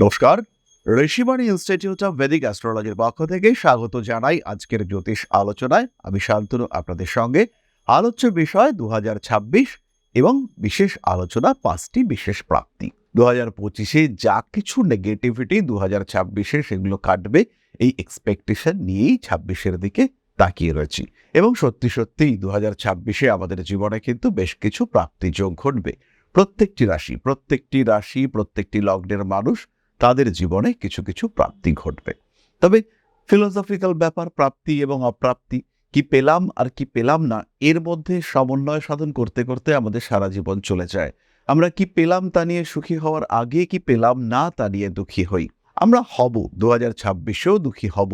নমস্কার, Rishibani institute of Vedic অ্যাস্ট্রোলজির পক্ষ থেকে স্বাগত জানাই আজকের জ্যোতিষ আলোচনায়। আমি শান্তনু আপনাদের সঙ্গে। আলোচ্য বিষয় 2026 এবং বিশেষ আলোচনা 5টি বিশেষ প্রাপ্তি। 2025-এ যা কিছু নেগেটিভিটি 2026-এ সেগুলো কাটবে, এই এক্সপেকটেশন নিয়েই 26-এর দিকে তাকিয়ে রয়েছি। এবং সত্যি সত্যিই 2026-এ আমাদের জীবনে কিন্তু বেশ কিছু প্রাপ্তিযোগ ঘটবে। প্রত্যেকটি রাশি, প্রত্যেকটি লগ্নের মানুষ, তাদের জীবনে কিছু কিছু প্রাপ্তি ঘটবে। তবে ফিলোসফিক্যাল ব্যাপার, প্রাপ্তি এবং অপ্রাপ্তি, কি পেলাম আর কি পেলাম না, এর মধ্যে সমন্বয় সাধন করতে করতে আমাদের সারা জীবন চলে যায়। আমরা কি পেলাম তা নিয়ে সুখী হওয়ার আগে কি পেলাম না তা নিয়ে দুঃখী হই। আমরা হব 2026-এও দুঃখী হব।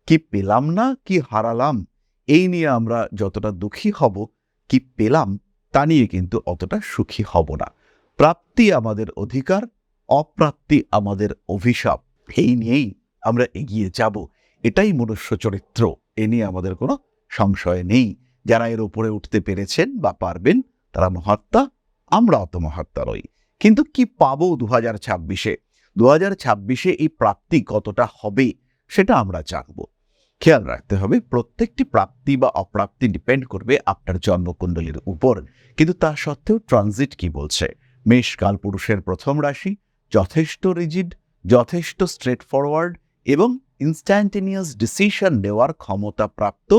কি পেলাম না, কি হারালাম, এই নিয়ে আমরা যতটা দুঃখী হব, কি পেলাম তা নিয়ে কিন্তু অতটা সুখী হব না। প্রাপ্তি আমাদের অধিকার, অপ্রাপ্তি আমাদের অভিশাপ, এই নিয়েই আমরা এগিয়ে যাব। এটাই মনুষ্য চরিত্র, এ নিয়ে আমাদের কোনো সংশয় নেই। যারা এর উপরে উঠতে পেরেছেন বা পারবেন তারা মহাত্মা, আমরা অত মহাত্মা নই। কিন্তু কি পাবো 2026-এ? 2026-এ এই প্রাপ্তি কতটা হবে সেটা আমরা জানবো। খেয়াল রাখতে হবে, প্রত্যেকটি প্রাপ্তি বা অপ্রাপ্তি ডিপেন্ড করবে আপনার জন্মকুণ্ডলীর উপর। কিন্তু তা সত্ত্বেও ট্রানজিট কি বলছে? মেষ কালপুরুষের প্রথম রাশি, যথেষ্ট রিজিড, যথেষ্ট স্ট্রেট ফরওয়ার্ড এবং ইনস্ট্যান্টেনিয়াস ডিসিশন নেওয়ার ক্ষমতা প্রাপ্ত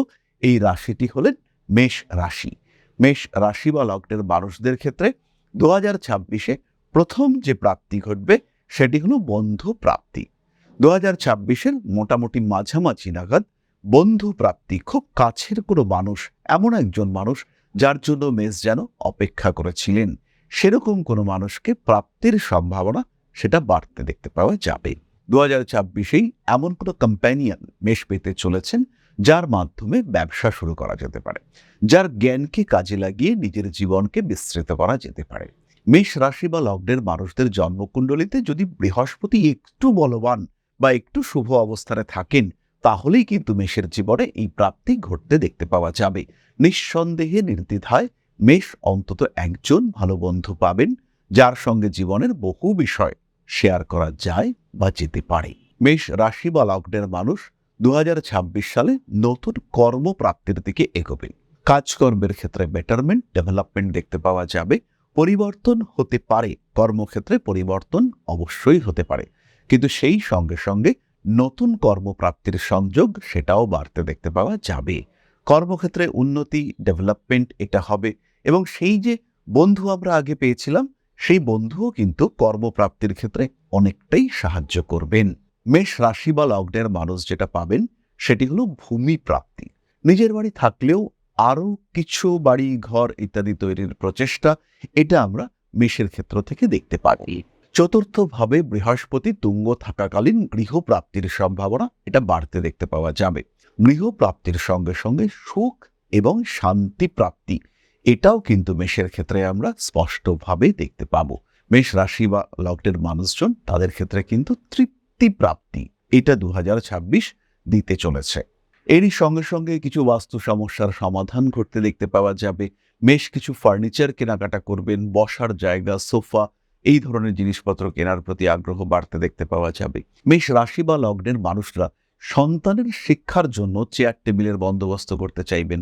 এই রাশিটি হলেন মেষ রাশি। মেষ রাশি বা লগ্নের মানুষদের ক্ষেত্রে 2026-এ প্রথম যে প্রাপ্তি ঘটবে সেটি হলো বন্ধু প্রাপ্তি। 2026-এর মোটামুটি মাঝামাঝি নাগাদ বন্ধু প্রাপ্তি, খুব কাছের কোনো মানুষ, এমন একজন মানুষ যার জন্য মেষ যেন অপেক্ষা করেছিলেন, সেরকম কোনো মানুষকে প্রাপ্তির সম্ভাবনা সেটা বাড়তে দেখতে পাওয়া যাবে। 2026-এই এমন কোনো কম্প্যানিয়ন মেষ পেতে চলেছেন যার মাধ্যমে ব্যবসা শুরু করা যেতে পারে, যার জ্ঞানকে কাজে লাগিয়ে নিজের জীবনকে বিস্তৃত করা যেতে পারে। মেষ রাশি বা লগ্নের মানুষদের জন্মকুণ্ডলিতে যদি বৃহস্পতি একটু বলবান বা একটু শুভ অবস্থানে থাকেন, তাহলেই কিন্তু মেষের জীবনে এই প্রাপ্তি ঘটতে দেখতে পাওয়া যাবে। নিঃসন্দেহে নির্দ্বিধায় মেষ অন্তত একজন ভালো বন্ধু পাবেন, যার সঙ্গে জীবনের বহু বিষয় শেয়ার করা যায় বা যেতে পারে। মেষ রাশি বা লগ্নের মানুষ 2026 সালে নতুন কর্মপ্রাপ্তির দিকে এগোবেন। কাজকর্মের ক্ষেত্রে বেটারমেন্ট, ডেভেলপমেন্ট দেখতে পাওয়া যাবে। পরিবর্তন হতে পারে, কর্মক্ষেত্রে পরিবর্তন অবশ্যই হতে পারে, কিন্তু সেই সঙ্গে সঙ্গে নতুন কর্মপ্রাপ্তির সংযোগ সেটাও বাড়তে দেখতে পাওয়া যাবে। কর্মক্ষেত্রে উন্নতি, ডেভেলপমেন্ট এটা হবে এবং সেই যে বন্ধু আমরা আগে পেয়েছিলাম, সেই বন্ধুও কিন্তু কর্মপ্রাপ্তির ক্ষেত্রে অনেকটাই সাহায্য করবেন। মেষ রাশি বা লগ্নের মানুষ যেটা পাবেন সেটি হলো ভূমি প্রাপ্তি। নিজের বাড়ি থাকলেও আরও কিছু বাড়ি, ঘর ইত্যাদি তৈরির প্রচেষ্টা, এটা আমরা মেষের ক্ষেত্র থেকে দেখতে পাই। চতুর্থভাবে বৃহস্পতি তুঙ্গ থাকাকালীন গৃহপ্রাপ্তির সম্ভাবনা এটা বাড়তে দেখতে পাওয়া যাবে। গৃহপ্রাপ্তির সঙ্গে সঙ্গে সুখ এবং শান্তি প্রাপ্তি, এটাও কিন্তু মেষের ক্ষেত্রে আমরা স্পষ্টভাবে দেখতে পাবো। মেষ রাশি বা লগ্নের মানুষজন, তাদের ক্ষেত্রে কিন্তু তৃপ্তি প্রাপ্তি এটা 2026 দিতে চলেছে। এরই সঙ্গে সঙ্গে কিছু বাস্তু সমস্যার সমাধান ঘটতে দেখতে পাওয়া যাবে। মেষ কিছু ফার্নিচার কেনাকাটা করবেন, বসার জায়গা, সোফা, এই ধরনের জিনিসপত্র কেনার প্রতি আগ্রহ বাড়তে দেখতে পাওয়া যাবে। মেষ রাশি বা লগ্নের মানুষরা সন্তানের শিক্ষার জন্য চেয়ার টেবিলের বন্দোবস্ত করতে চাইবেন।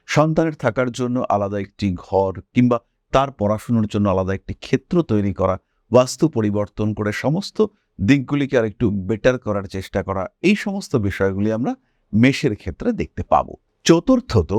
সন্তানের থাকার জন্য আলাদা একটি ঘর কিংবা তার পড়াশোনার জন্য আলাদা একটি ক্ষেত্র তৈরি করা, বাস্তু পরিবর্তন করে সমস্ত দিকগুলিকে আর একটু বেটার করার চেষ্টা করা, এই সমস্ত বিষয়গুলি আমরা মেষের ক্ষেত্রে দেখতে পাবো। চতুর্থত,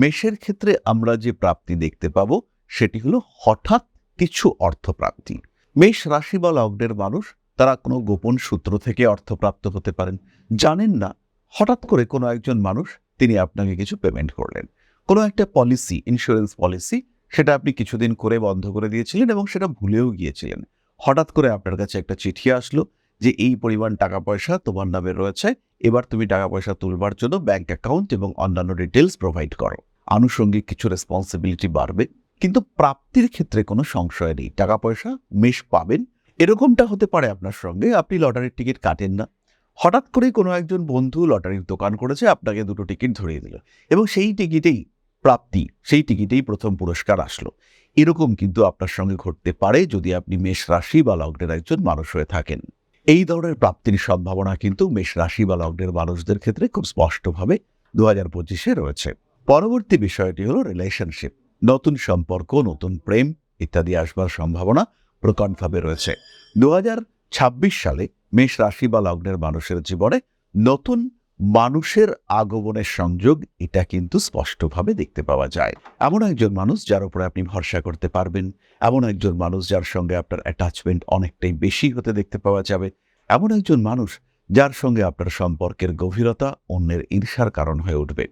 মেষের ক্ষেত্রে আমরা যে প্রাপ্তি দেখতে পাবো সেটি হলো হঠাৎ কিছু অর্থপ্রাপ্তি। মেষ রাশি বা লগ্নের মানুষ, তারা কোনো গোপন সূত্র থেকে অর্থপ্রাপ্ত হতে পারেন। জানেন না, হঠাৎ করে কোনো একজন মানুষ তিনি আপনাকে কিছু পেমেন্ট করলেন। কোনো একটা পলিসি, ইন্স্যুরেন্স পলিসি, সেটা আপনি কিছুদিন করে বন্ধ করে দিয়েছিলেন এবং সেটা ভুলেও গিয়েছিলেন। হঠাৎ করে আপনার কাছে একটা চিঠি আসলো যে এই পরিমাণ টাকা পয়সা তোমার নামে রয়েছে, এবার তুমি টাকা পয়সা তুলবার জন্য ব্যাংক অ্যাকাউন্ট এবং অন্যান্য ডিটেলস প্রোভাইড করো। আনুষঙ্গিক কিছু রেসপন্সিবিলিটি বাড়বে, কিন্তু প্রাপ্তির ক্ষেত্রে কোনো সংশয় নেই, টাকা পয়সা মেষ পাবেন। এরকমটা হতে পারে আপনার সঙ্গে, আপনি লটারির টিকিট কাটেন না, হঠাৎ করেই কোনো একজন বন্ধু লটারির দোকান করেছে, আপনাকে 2টো টিকিট ধরিয়ে দিল এবং সেই টিকিটেই প্রাপ্তি, সেই টিকিটেই প্রথম পুরস্কার আসলো। এরকম কিন্তু আপনার সঙ্গে ঘটতে পারে যদি আপনি মেষ রাশি বা লগ্নের একজন মানুষ হয়ে থাকেন। এই ধরনের প্রাপ্তির সম্ভাবনা কিন্তু মেষ রাশি বা লগ্নের মানুষদের ক্ষেত্রে খুব স্পষ্টভাবে 2025-এ রয়েছে। পরবর্তী বিষয়টি হলো রিলেশনশিপ। নতুন সম্পর্ক, নতুন প্রেম ইত্যাদি আসবার সম্ভাবনা প্রকটভাবে রয়েছে। 2026 সালে মেষ রাশি বা লগ্নের মানুষের জীবনে নতুন মানুষের আগমনের সংযোগ এটা কিন্তু স্পষ্টভাবে দেখতে পাওয়া যায়। এমন একজন মানুষ যার উপরে আপনি ভরসা করতে পারবেন, এমন একজন মানুষ যার সঙ্গে আপনার অ্যাটাচমেন্ট অনেকটাই বেশি হতে দেখতে পাওয়া যাবে, এমন একজন মানুষ যার সঙ্গে আপনার সম্পর্কের গভীরতা অন্যের ঈর্ষার কারণ হয়ে উঠবে।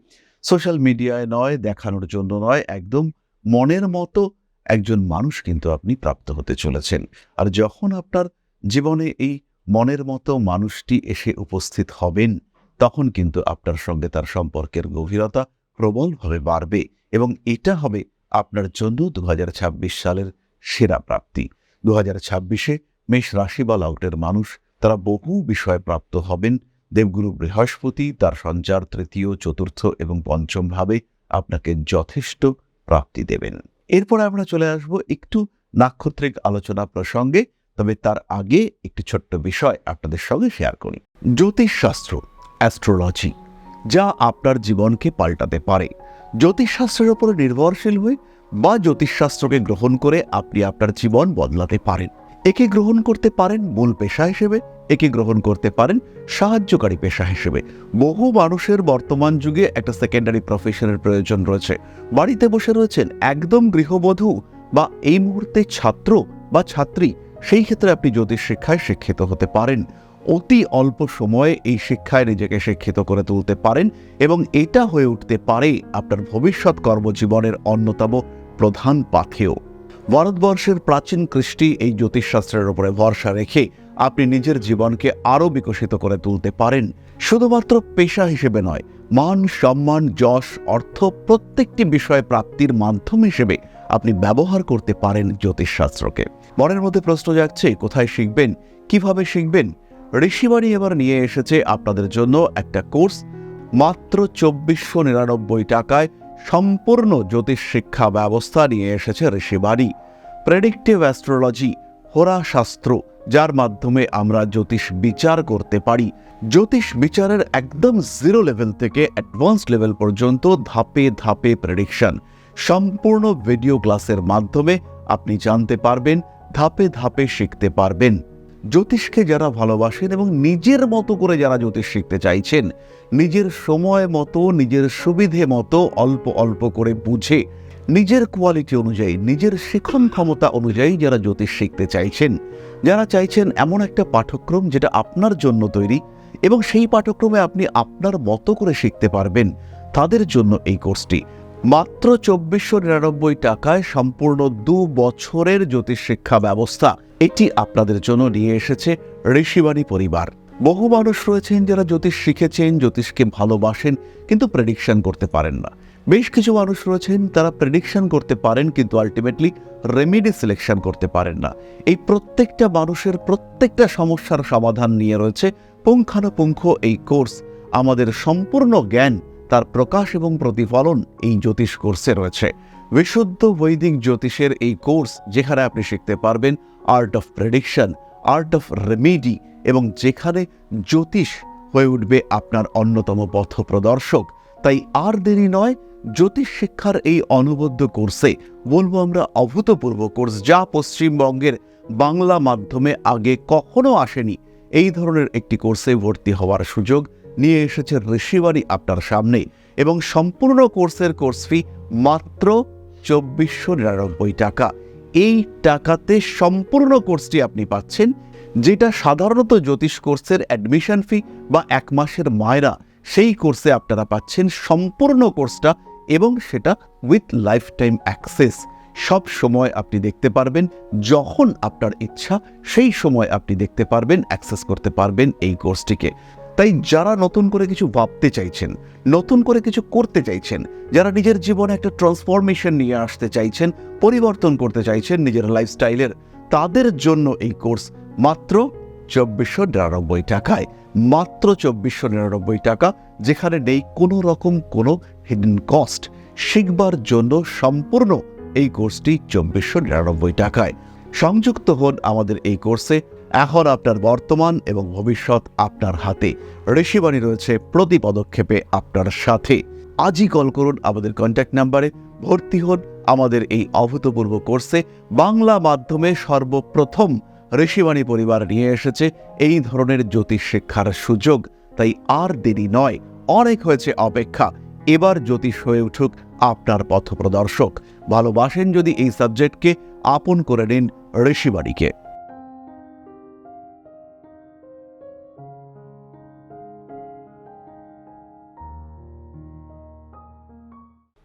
সোশ্যাল মিডিয়ায় নয়, দেখানোর জন্য নয়, একদম মনের মতো একজন মানুষ কিন্তু আপনি প্রাপ্ত হতে চলেছেন। আর যখন আপনার জীবনে এই মনের মতো মানুষটি এসে উপস্থিত হবেন, তখন কিন্তু আপনার সঙ্গে তার সম্পর্কের গভীরতা প্রবলভাবে বাড়বে এবং এটা হবে আপনার জন্য 2026 সালের সেরা প্রাপ্তি। 2026-এ মেষ রাশি বা লগ্নের মানুষ তারা বহু বিষয়ে প্রাপ্ত হবেন। দেবগুরু বৃহস্পতি তার সঞ্চার তৃতীয়, চতুর্থ এবং পঞ্চম ভাবে আপনাকে যথেষ্ট প্রাপ্তি দেবেন। এরপর আমরা চলে আসব একটু নাক্ষত্রিক আলোচনা প্রসঙ্গে, তবে তার আগে একটি ছোট্ট বিষয় আপনাদের সঙ্গে শেয়ার করি। জ্যোতিষশাস্ত্র, অ্যাস্ট্রোলজি যা আপনার জীবনকে পাল্টাতে পারে। জ্যোতিষশাস্ত্রের উপর নির্ভরশীল হয়ে বা জ্যোতিষশাস্ত্রকে গ্রহণ করে আপনি আপনার জীবন বদলাতে পারেন। একে গ্রহণ করতে পারেন মূল পেশা হিসেবে, একে গ্রহণ করতে পারেন সাহায্যকারী পেশা হিসেবে। বহু মানুষের বর্তমান যুগে একটা সেকেন্ডারি প্রফেশনের প্রয়োজন রয়েছে। বাড়িতে বসে রয়েছেন একদম গৃহবধূ বা এই মুহূর্তে ছাত্র বা ছাত্রী, সেই ক্ষেত্রে আপনি জ্যোতিষ শিক্ষায় শিক্ষিত হতে পারেন। অতি অল্প সময়ে এই শিক্ষায় নিজেকে শিক্ষিত করে তুলতে পারেন এবং এটা হয়ে উঠতে পারে আপনার ভবিষ্যৎ কর্মজীবনের অন্যতম প্রধান পাথেয়। ভারতবর্ষের প্রাচীন কৃষ্টি এই জ্যোতিষশাস্ত্রের উপরে ভরসা রেখে আপনি নিজের জীবনকে আরও বিকশিত করে তুলতে পারেন। শুধুমাত্র পেশা হিসেবে নয়, মান, সম্মান, যশ, অর্থ প্রত্যেকটি বিষয় প্রাপ্তির মাধ্যম হিসেবে আপনি ব্যবহার করতে পারেন জ্যোতিষশাস্ত্রকে। মনের মধ্যে প্রশ্ন জাগছে, কোথায় শিখবেন, কিভাবে শিখবেন? ঋষিবাণী এবার নিয়ে এসেছে আপনাদের জন্য একটা কোর্স। মাত্র 2499 টাকায় সম্পূর্ণ জ্যোতিষ শিক্ষা ব্যবস্থা নিয়ে এসেছে ঋষিবাণী। প্রেডিক্টিভ অ্যাস্ট্রোলজি, হোরাশাস্ত্র, যার মাধ্যমে আমরা জ্যোতিষ বিচার করতে পারি। জ্যোতিষ বিচারের একদম জিরো লেভেল থেকে অ্যাডভান্স লেভেল পর্যন্ত ধাপে ধাপে প্রেডিকশন। সম্পূর্ণ ভিডিও ক্লাসের মাধ্যমে আপনি জানতে পারবেন, ধাপে ধাপে শিখতে পারবেন। জ্যোতিষকে যারা ভালোবাসেন এবং নিজের মতো করে যারা জ্যোতিষ শিখতে চাইছেন, নিজের সময় মতো, নিজের সুবিধে মতো অল্প অল্প করে বুঝে, নিজের কোয়ালিটি অনুযায়ী, নিজের শিখন ক্ষমতা অনুযায়ী যারা জ্যোতিষ শিখতে চাইছেন, যারা চাইছেন এমন একটা পাঠ্যক্রম যেটা আপনার জন্য তৈরি এবং সেই পাঠ্যক্রমে আপনি আপনার মতো করে শিখতে পারবেন, তাদের জন্য এই কোর্সটি। মাত্র 2499 টাকায় সম্পূর্ণ 2 বছরের জ্যোতিষ শিক্ষা ব্যবস্থা এটি আপনাদের জন্য নিয়ে এসেছে ঋষিবাণী পরিবার। বহু মানুষ রয়েছেন যারা জ্যোতিষ শিখেছেন, জ্যোতিষকে ভালোবাসেন, কিন্তু প্রেডিকশন করতে পারেন না। বেশ কিছু মানুষ রয়েছেন তারা প্রেডিকশন করতে পারেন কিন্তু আলটিমেটলি রেমেডি সিলেকশন করতে পারেন না। এই প্রত্যেকটা মানুষের প্রত্যেকটা সমস্যার সমাধান নিয়ে রয়েছে পুঙ্খানুপুঙ্খ এই কোর্স। আমাদের সম্পূর্ণ জ্ঞান, তার প্রকাশ এবং প্রতিফলন এই জ্যোতিষ কোর্সে রয়েছে। বিশুদ্ধ বৈদিক জ্যোতিষের এই কোর্স, যেখানে আপনি শিখতে পারবেন art of prediction, art of remedy, এবং যেখানে জ্যোতিষ হয়ে উঠবে আপনার অন্যতম পথ প্রদর্শক। তাই আর দেরি নয়, জ্যোতিষ শিক্ষার এই অনবদ্য কোর্সে, বলবো আমরা অভূতপূর্ব কোর্স, যা পশ্চিমবঙ্গের বাংলা মাধ্যমে আগে কখনো আসেনি, এই ধরনের একটি কোর্সে ভর্তি হওয়ার সুযোগ নিয়ে এসেছে ঋষিবাণী আপনার সামনে। এবং সম্পূর্ণ কোর্সের কোর্স ফি মাত্র 2499 টাকা। এই টাকাতে সম্পূর্ণ কোর্সটি আপনি পাচ্ছেন, যেটা সাধারণত জ্যোতিষ কোর্সের অ্যাডমিশন ফি বা 1 মাসের মায়রা, সেই কোর্সে আপনারা পাচ্ছেন সম্পূর্ণ কোর্সটা, এবং সেটা উইথ লাইফ টাইম অ্যাক্সেস। সব সময় আপনি দেখতে পারবেন, যখন আপনার ইচ্ছা সেই সময় আপনি দেখতে পারবেন, অ্যাক্সেস করতে পারবেন এই কোর্সটিকে। তাই যারা নতুন করে কিছু ভাবতে চাইছেন, নতুন করে কিছু করতে চাইছেন, যারা নিজের জীবনে একটা ট্রান্সফরমেশন নিয়ে আসতে চাইছেন, পরিবর্তন করতে চাইছেন নিজের লাইফস্টাইলের, তাদের জন্য এই কোর্স মাত্র 2499 টাকায়। মাত্র 2499 টাকা, যেখানে নেই কোনো রকম কোনো হিডেন কস্ট। শিখবার জন্য সম্পূর্ণ এই কোর্সটি 2499 টাকায়। সংযুক্ত হন আমাদের এই কোর্সে এখন আপনার বর্তমান এবং ভবিষ্যৎ আপনার হাতে। ঋষিবাণী রয়েছে প্রতি পদক্ষেপে আপনার সাথে। আজই কল করুন আমাদের কন্ট্যাক্ট নাম্বারে, ভর্তি হন আমাদের এই অভূতপূর্ব কোর্সে। বাংলা মাধ্যমে সর্বপ্রথম ঋষিবাণী পরিবার নিয়ে এসেছে এই ধরনের জ্যোতিষ শিক্ষার সুযোগ। তাই আর দেরি নয়, অনেক হয়েছে অপেক্ষা। এবার জ্যোতিষ হয়ে উঠুক আপনার পথপ্রদর্শক। ভালোবাসেন যদি এই সাবজেক্টকে, আপন করে নিন ঋষিবাণীকে।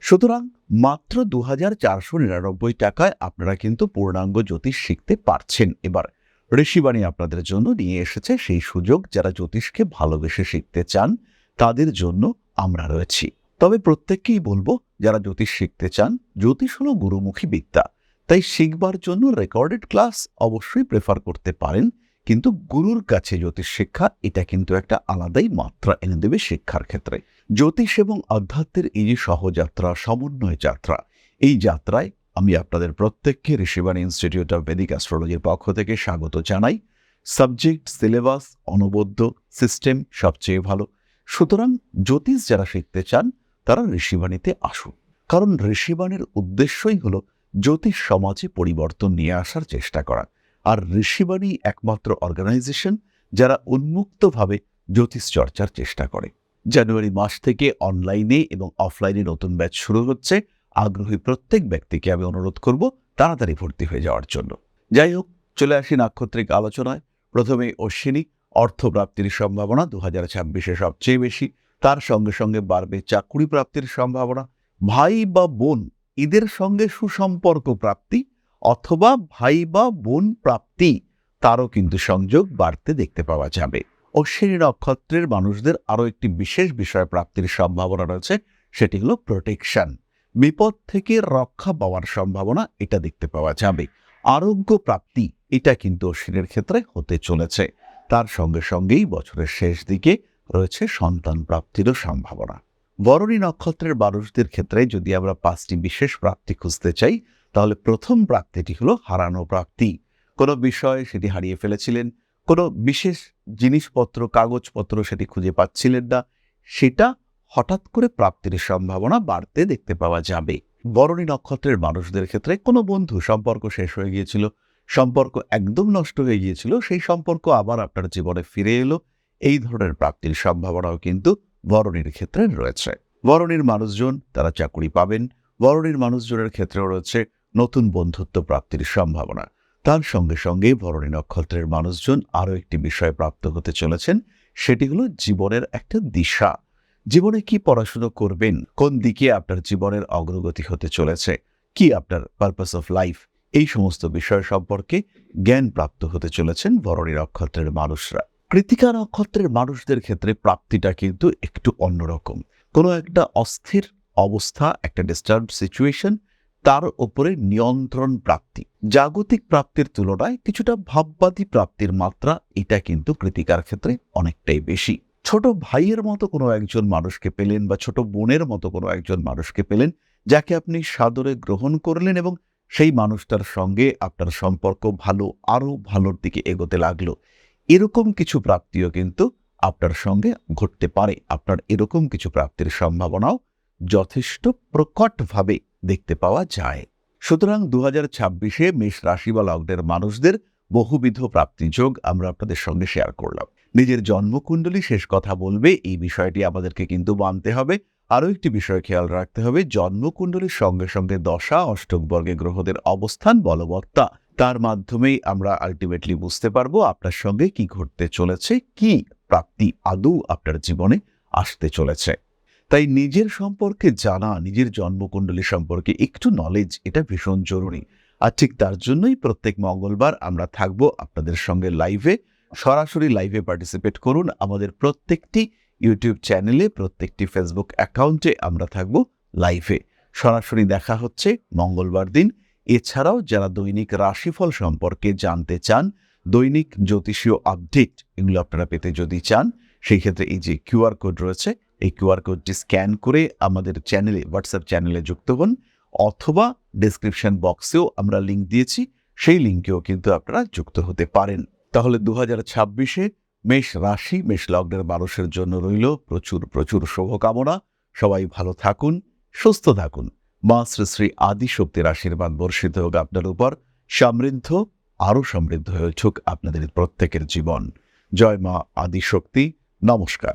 সুতরাং মাত্র ২,৪৯৯ টাকায় আপনারা কিন্তু পূর্ণাঙ্গ জ্যোতিষ শিখতে পারছেন। এবার ঋষিবাণী আপনাদের জন্য নিয়ে এসেছে সেই সুযোগ। যারা জ্যোতিষকে ভালোবেসে শিখতে চান তাদের জন্য আমরা রয়েছি। তবে প্রত্যেককেই বলবো, যারা জ্যোতিষ শিখতে চান, জ্যোতিষ হলো গুরুমুখী বিদ্যা, তাই শিখবার জন্য রেকর্ডেড ক্লাস অবশ্যই প্রেফার করতে পারেন। কিন্তু গুরুর কাছে জ্যোতিষ শিক্ষা, এটা কিন্তু একটা আলাদাই মাত্রা এনে দেবে শিক্ষার ক্ষেত্রে। জ্যোতিষ এবং আধ্যাত্মের এই যে সহযাত্রা, সমন্বয় যাত্রা, এই যাত্রায় আমি আপনাদের প্রত্যেককে ঋষিবাণী ইনস্টিটিউট অফ ভেদিক অ্যাস্ট্রোলজির পক্ষ থেকে স্বাগত জানাই। সাবজেক্ট, সিলেবাস, অনবদ্য সিস্টেম সবচেয়ে ভালো। সুতরাং জ্যোতিষ যারা শিখতে চান তারা ঋষিবাণীতে আসুন। কারণ ঋষিবাণীর উদ্দেশ্যই হলো জ্যোতিষ সমাজে পরিবর্তন নিয়ে আসার চেষ্টা করা। আর ঋষিবাণী একমাত্র অর্গানাইজেশন যারা উন্মুক্তভাবে জ্যোতিষ চর্চার চেষ্টা করে। জানুয়ারি মাস থেকে অনলাইনে এবং অফলাইনে নতুন ব্যাচ শুরু হচ্ছে। আগ্রহী প্রত্যেক ব্যক্তিকে আমি অনুরোধ করব তাড়াতাড়ি ভর্তি হয়ে যাওয়ার জন্য। যাই হোক, চলে আসি নাক্ষত্রিক আলোচনায়। প্রথমে অশ্বিনী, অর্থপ্রাপ্তির সম্ভাবনা ২০২৬-এ সবচেয়ে বেশি। তার সঙ্গে সঙ্গে বাড়বে চাকুরি প্রাপ্তির সম্ভাবনা। ভাই বা বোন, এদের সঙ্গে সুসম্পর্ক প্রাপ্তি অথবা ভাই বা বোন প্রাপ্তি, তারও কিন্তু সংযোগ বাড়তে দেখতে পাওয়া যাবে। অশ্বিনী নক্ষত্রের মানুষদের আরও একটি বিশেষ বিষয় প্রাপ্তির সম্ভাবনা রয়েছে, সেটি হলো প্রোটেকশন। বিপদ থেকে রক্ষা পাওয়ার সম্ভাবনা এটা দেখতে পাওয়া যাবে। আরোগ্য প্রাপ্তি, এটা কিন্তু অশ্বিনীর ক্ষেত্রে হতে চলেছে। তার সঙ্গে সঙ্গেই বছরের শেষ দিকে রয়েছে সন্তান প্রাপ্তিরও সম্ভাবনা। বরণী নক্ষত্রের মানুষদের ক্ষেত্রে যদি আমরা 5টি বিশেষ প্রাপ্তি খুঁজতে চাই, তাহলে প্রথম প্রাপ্তিটি হলো হারানো প্রাপ্তি। কোনো বিষয় সেটি হারিয়ে ফেলেছিলেন, কোনো বিশেষ জিনিসপত্র, কাগজপত্র সেটি খুঁজে পাচ্ছিলেন না, সেটা হঠাৎ করে প্রাপ্তির সম্ভাবনা বাড়তে দেখতে পাওয়া যাবে। বরণী নক্ষত্রের মানুষদের ক্ষেত্রে কোনো বন্ধু সম্পর্ক শেষ হয়ে গিয়েছিল, সম্পর্ক একদম নষ্ট হয়ে গিয়েছিল, সেই সম্পর্ক আবার আপনার জীবনে ফিরে এলো, এই ধরনের প্রাপ্তির সম্ভাবনাও কিন্তু বরণীর ক্ষেত্রে রয়েছে। বরণীর মানুষজন তারা চাকরি পাবেন। বরণীর মানুষজনের ক্ষেত্রেও রয়েছে নতুন বন্ধুত্ব প্রাপ্তির সম্ভাবনা। তার সঙ্গে সঙ্গে বরণী নক্ষত্রের মানুষজন আরও একটি বিষয় প্রাপ্ত হতে চলেছেন, সেটি হলো জীবনের একটা দিশা। জীবনে কি পড়াশুনো করবেন, কোন দিকে আপনার জীবনের অগ্রগতি হতে চলেছে, কি আপনার পারপাস অফ লাইফ, এই সমস্ত বিষয় সম্পর্কে জ্ঞান প্রাপ্ত হতে চলেছেন বরণী নক্ষত্রের মানুষরা। কৃত্তিকা নক্ষত্রের মানুষদের ক্ষেত্রে প্রাপ্তিটা কিন্তু একটু অন্যরকম। কোনো একটা অস্থির অবস্থা, একটা ডিস্টার্বড সিচুয়েশন, তার উপরে নিয়ন্ত্রণ প্রাপ্তি। জাগতিক প্রাপ্তির তুলনায় কিছুটা ভাববাদী প্রাপ্তির মাত্রা এটা কিন্তু কৃত্তিকার ক্ষেত্রে অনেকটাই বেশি। ছোট ভাইয়ের মতো কোনো একজন মানুষকে পেলেন বা ছোট বোনের মতো কোনো একজন মানুষকে পেলেন, যাকে আপনি সাদরে গ্রহণ করলেন এবং সেই মানুষটার সঙ্গে আপনার সম্পর্ক ভালো, আরও ভালোর দিকে এগোতে লাগলো। এরকম কিছু প্রাপ্তিও কিন্তু আপনার সঙ্গে ঘটতে পারে। আপনার এরকম কিছু প্রাপ্তির সম্ভাবনাও যথেষ্ট প্রকটভাবে দেখতে পাওয়া যায়। সুতরাং ২০২৬-এ মেষ রাশি বা লগ্নের মানুষদের বহুবিধ প্রাপ্তিযোগ আমরা আপনাদের সঙ্গে শেয়ার করলাম। নিজের জন্মকুণ্ডলী শেষ কথা বলবে, এই বিষয়টি আমাদেরকে কিন্তু মানতে হবে। আরও একটি বিষয় খেয়াল রাখতে হবে, জন্মকুণ্ডলীর সঙ্গে সঙ্গে দশা, অষ্টক বর্গে গ্রহদের অবস্থান, বলবত্তা, তার মাধ্যমেই আমরা আলটিমেটলি বুঝতে পারবো আপনার সঙ্গে কি ঘটতে চলেছে, কি প্রাপ্তি আদৌ আপনার জীবনে আসতে চলেছে। তাই নিজের সম্পর্কে জানা, নিজের জন্মকুণ্ডলী সম্পর্কে একটু নলেজ, এটা ভীষণ জরুরি। আর ঠিক তার জন্যই প্রত্যেক মঙ্গলবার আমরা থাকবো আপনাদের সঙ্গে লাইভে। সরাসরি লাইভে পার্টিসিপেট করুন। আমাদের প্রত্যেকটি ইউটিউব চ্যানেলে, প্রত্যেকটি ফেসবুক অ্যাকাউন্টে আমরা থাকবো লাইভে। সরাসরি দেখা হচ্ছে মঙ্গলবার দিন। এছাড়াও যারা দৈনিক রাশিফল সম্পর্কে জানতে চান, দৈনিক জ্যোতিষীয় আপডেট এগুলো আপনারা পেতে যদি চান, সেই ক্ষেত্রে এই যে কিউআর কোড রয়েছে, এই কিউআর কোডটি স্ক্যান করে আমাদের চ্যানেলে, হোয়াটসঅ্যাপ চ্যানেলে যুক্ত হন, অথবা ডেসক্রিপশন বক্সেও আমরা লিঙ্ক দিয়েছি, সেই লিঙ্কেও কিন্তু আপনারা যুক্ত হতে পারেন। তাহলে 2026-এ মেষ রাশি মেষ লগ্নের মানুষের জন্য রইল প্রচুর প্রচুর শুভকামনা। সবাই ভালো থাকুন, সুস্থ থাকুন। মা শ্রী শ্রী আদিশক্তির আশীর্বাদ বর্ষিত হোক আপনার উপর। সমৃদ্ধ, আরও সমৃদ্ধ হয়ে উঠুক আপনাদের প্রত্যেকের জীবন। জয় মা আদিশক্তি। নমস্কার।